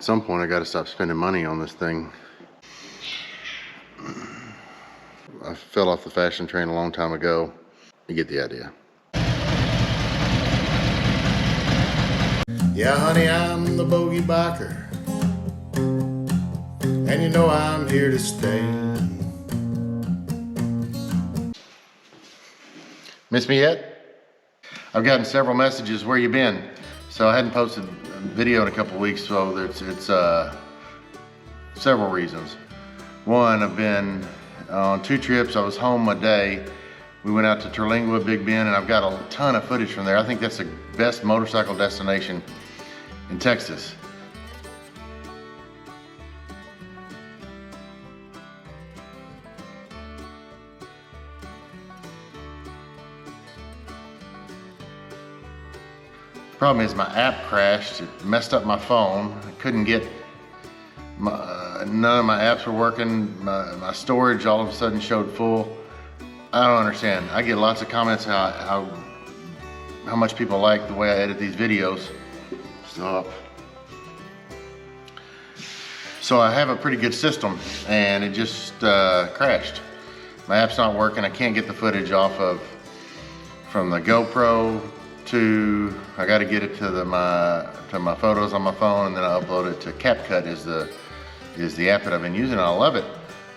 At some point I got to stop spending money on this thing. I fell off the fashion train a long time ago. You get the idea. Yeah, honey, I'm the bogey biker, and you know I'm here to stay. Miss me yet? I've gotten several messages, where you been? So I hadn't posted a video in a couple weeks, so it's several reasons. One, I've been on 2 trips. I was home a day. We went out to Terlingua, Big Bend, and I've got a ton of footage from there. I think that's the best motorcycle destination in Texas. Problem is my app crashed. It messed up my phone. I couldn't get none of my apps were working. My storage all of a sudden showed full. I don't understand. I get lots of comments how much people like the way I edit these videos. Stop. So I have a pretty good system, and it just crashed. My app's not working. I can't get the footage off from the GoPro to, I got to get it to my photos on my phone, and then I upload it to CapCut is the app that I've been using. I love it,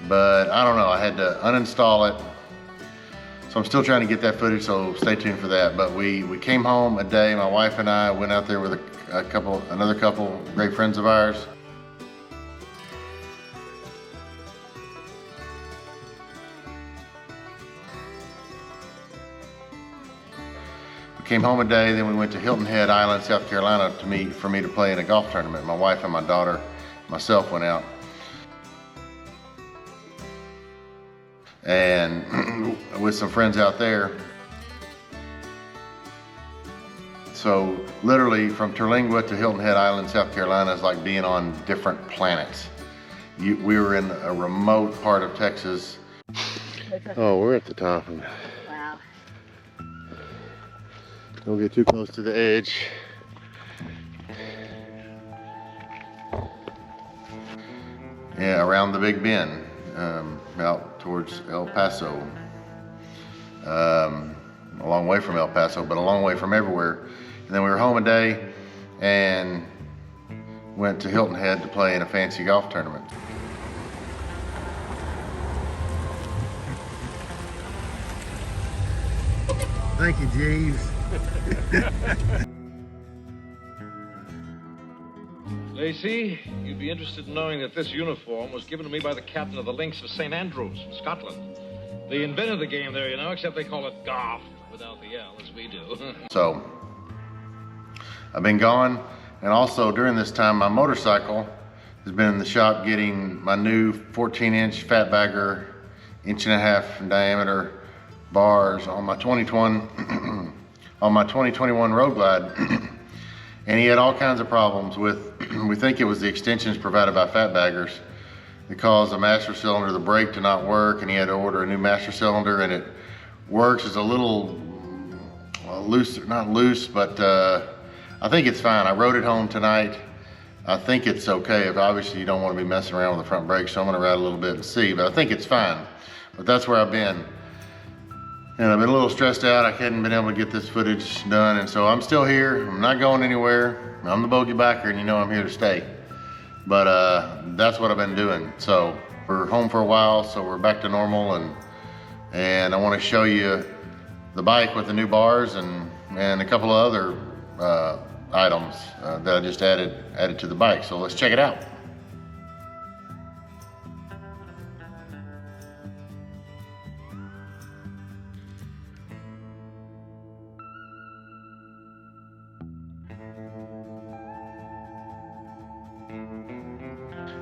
but I don't know. I had to uninstall it. So I'm still trying to get that footage, so stay tuned for that. But we came home a day. My wife and I went out there with another couple great friends of ours. We came home a day, then we went to Hilton Head Island, South Carolina for me to play in a golf tournament. My wife and my daughter, myself went out. And with some friends out there. So literally from Terlingua to Hilton Head Island, South Carolina is like being on different planets. We were in a remote part of Texas. Oh, we're at the top. Wow. Don't get too close to the edge. Yeah, around the Big Bend. Out towards El Paso, a long way from El Paso, but a long way from everywhere. And then we were home a day and went to Hilton Head to play in a fancy golf tournament. Thank you, Jeeves. Lacey, you'd be interested in knowing that this uniform was given to me by the captain of the Links of St. Andrews, Scotland. They invented the game there, you know, except they call it golf without the L, as we do. So, I've been gone, and also during this time, my motorcycle has been in the shop getting my new 14-inch fatbagger, 1.5 inch in diameter bars on my 2021 on my 2021 Road Glide. And he had all kinds of problems with, we think it was the extensions provided by fatbaggers that caused the master cylinder, the brake to not work, and he had to order a new master cylinder, and it works. It's a little loose, not loose, but I think it's fine. I rode it home tonight. I think it's okay. If obviously you don't want to be messing around with the front brakes, so I'm gonna ride a little bit and see, but I think it's fine. But that's where I've been. And I've been a little stressed out. I hadn't been able to get this footage done, and so I'm still here. I'm not going anywhere. I'm the bogey biker, and you know I'm here to stay. But that's what I've been doing. So we're home for a while, so we're back to normal, and I want to show you the bike with the new bars and a couple of other items that I just added to the bike. So let's check it out.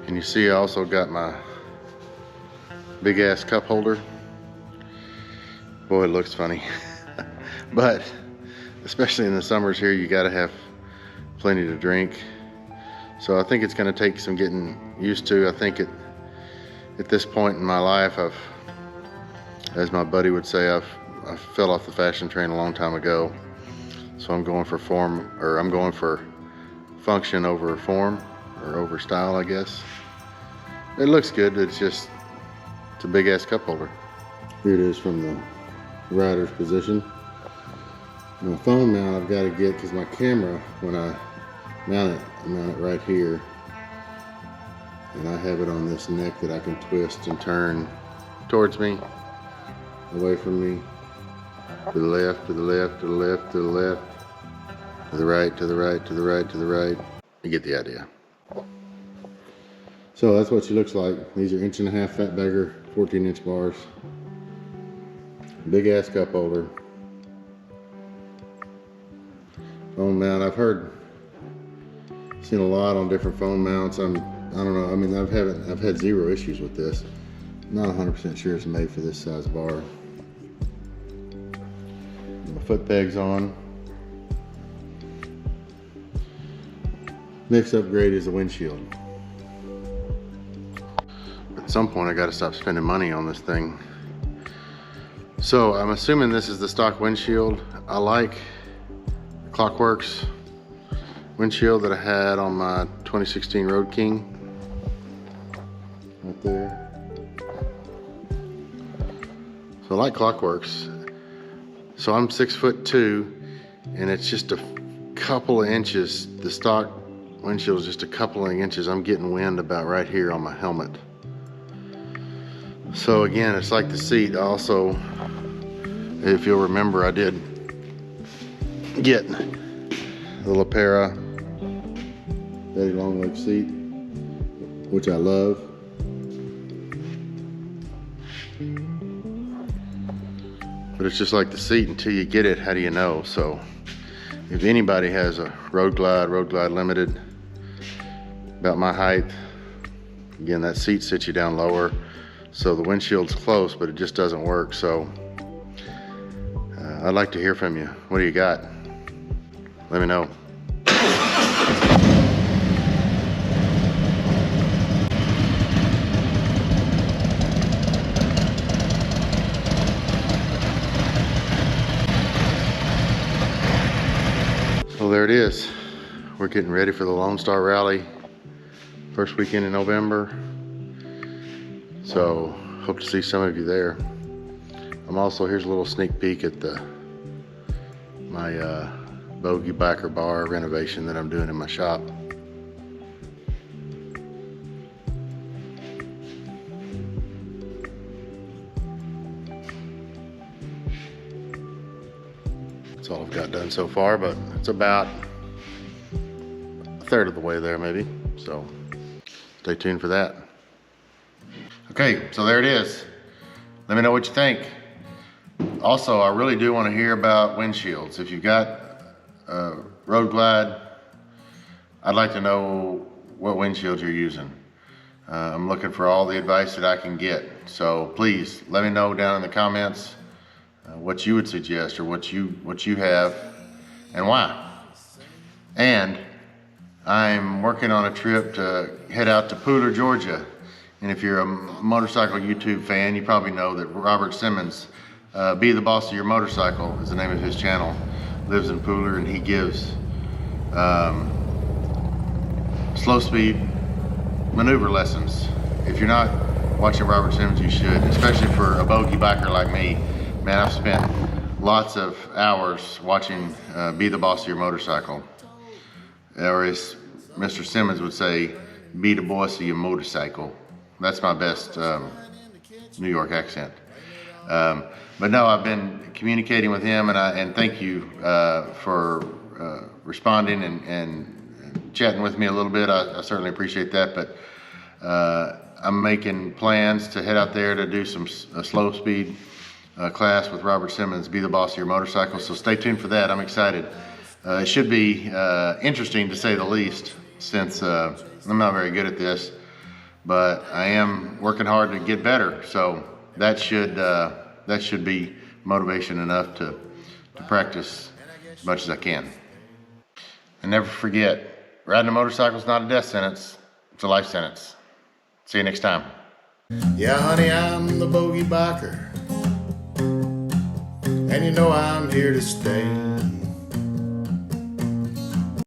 And you see I also got my big ass cup holder. Boy, it looks funny. But especially in the summers here, you gotta have plenty to drink. So I think it's gonna take some getting used to. I think at this point in my life, as my buddy would say, I fell off the fashion train a long time ago. So I'm going for form, or I'm going for function over form. or over style, I guess. It looks good, it's just, it's a big ass cup holder. Here it is from the rider's position. My phone mount I've got to get, because my camera, when I mount it right here, and I have it on this neck that I can twist and turn towards me, away from me, to the left, to the left, to the left, to the left, to the right, to the right, to the right, to the right. You get the idea. So that's what she looks like. These are 1.5 inch fat bagger, 14-inch bars. Big ass cup holder. Phone mount. Seen a lot on different phone mounts. I don't know. I mean, I've had zero issues with this. Not 100% sure it's made for this size bar. My foot pegs on. Next upgrade is the windshield. At some point I got to stop spending money on this thing. So I'm assuming this is the stock windshield. I like Clockworks windshield that I had on my 2016 Road King. Right there. So I like Clockworks. So I'm 6'2", and it's just a couple of inches. The stock windshield is just a couple of inches. I'm getting wind about right here on my helmet. So again, it's like the seat. Also, if you'll remember, I did get the LaPera Daddy long leg seat, which I love. But it's just like the seat, until you get it, how do you know? So if anybody has a Road Glide Limited, about my height, again, that seat sits you down lower, so the windshield's close, but it just doesn't work. So I'd like to hear from you. What do you got? Let me know. So there it is. We're getting ready for the Lone Star Rally, first weekend in November. So hope to see some of you there. Here's a little sneak peek at my bogey backer bar renovation that I'm doing in my shop. That's all I've got done so far, but it's about a third of the way there maybe. So stay tuned for that. Okay, so there it is. Let me know what you think. Also, I really do want to hear about windshields. If you've got Road Glide, I'd like to know what windshields you're using. I'm looking for all the advice that I can get. So please let me know down in the comments what you would suggest, or what you have and why. And I'm working on a trip to head out to Pooler, Georgia. And if you're a motorcycle YouTube fan, you probably know that Robert Simmons, Be the Boss of Your Motorcycle is the name of his channel, lives in Pooler, and he gives slow speed maneuver lessons. If you're not watching Robert Simmons, you should, especially for a bogey biker like me. Man, I've spent lots of hours watching Be the Boss of Your Motorcycle. Or as Mr. Simmons would say, be the boss of your motorcycle. That's my best New York accent. But no, I've been communicating with him, and thank you for responding and chatting with me a little bit. I certainly appreciate that. But I'm making plans to head out there to do a slow speed class with Robert Simmons, Be the Boss of Your Motorcycle. So stay tuned for that. I'm excited. It should be interesting, to say the least, since I'm not very good at this, but I am working hard to get better. So that should be motivation enough to practice as much as I can. And never forget, riding a motorcycle is not a death sentence, it's a life sentence. See you next time. Yeah, honey, I'm the bogey biker, and you know I'm here to stay.